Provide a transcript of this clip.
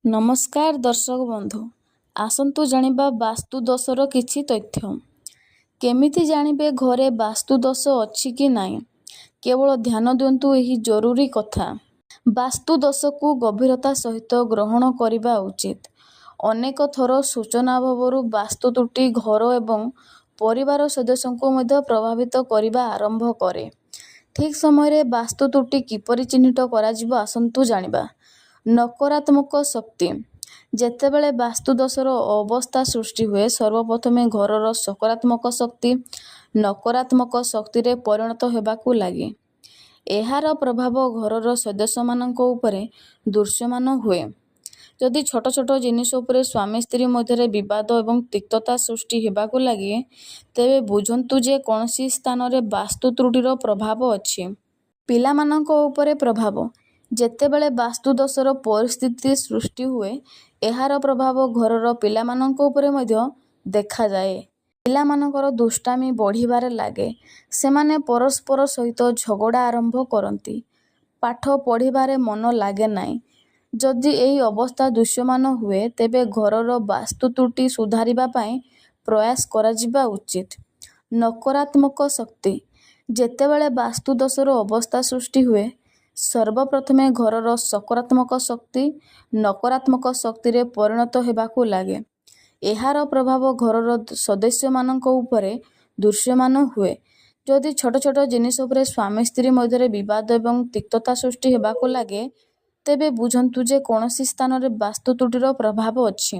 नमस्कार दर्शक बंधु आसंतु जानिबा बास्तु दोषर किछि तथ्य। केमिति जानिबे घरे बास्तु दोष अछि कि नाही, केवल ध्यान दियंतु एही जरूरी कथा। बास्तु दोषକୁ गभीरता सहित ग्रहण करिबा उचित। अनेक थर सूचना अभावରୁ बास्तु त्रुटि घर एवं परिवार सदस्यଙ୍କୁ ମଧ୍ୟ प्रभावित କରିବା आरंभ करे। ठीक समय बास्तु त्रुटि किपरि चिह्नित कराଯିବ आसंतु जानिबा। नकारात्मक शक्ति जेतेबेले बास्तु दोषर अवस्था सृष्टि हुए सर्वप्रथमे घरर सकारात्मक शक्ति नकारात्मक शक्ति रे परिणत हेबाकू लागे। एहार प्रभाव घरर सदस्य मानक उपरे दृश्यमान हुए। जदि छोट छोट जिनिष उपरे स्वामी स्त्री मध्य विवाद एवं तिक्तता सृष्टि हेबाकू लागे तेबे बुझंतु जे कौनसी स्थान रे बास्तु त्रुटिर प्रभाव अछि। पिला मानक उपरे प्रभाव जेतेबेले बास्तु दोषर परिस्थिति सृष्टि हुए एहार प्रभाव घरर पिला मानक उपरे मध्य देखा जाए। पिला मानकर दुष्टामी बढ़िबारे लागे। सेमाने परस्पर सहित झगड़ा आरंभ करती। पाठ पढ़िबारे मन लागे नाही। जदि एही अवस्था दृश्यमान हुए तेबे घरर बास्तु त्रुटि सुधारिबा पई प्रयास कराजिबा उचित। नकारात्मक शक्ति जेतेबेले बास्तु दोषर अवस्था सृष्टि हुए सर्वप्रथमे घरर सकारात्मक शक्ति नकारात्मक शक्ति रे परिणत हेबाकू लागे। एहार प्रभाव घरर सदस्य मानक उपरे दृश्यमान हुए। जदि छोट छोट जिनिष उपरे स्वामी स्त्री मध्य विवाद एवं तिक्तता सृष्टि हेबाकू लागे तेबे बुझंतु जे कौनसी स्थान रे बास्तु त्रुटिर प्रभाव अछि।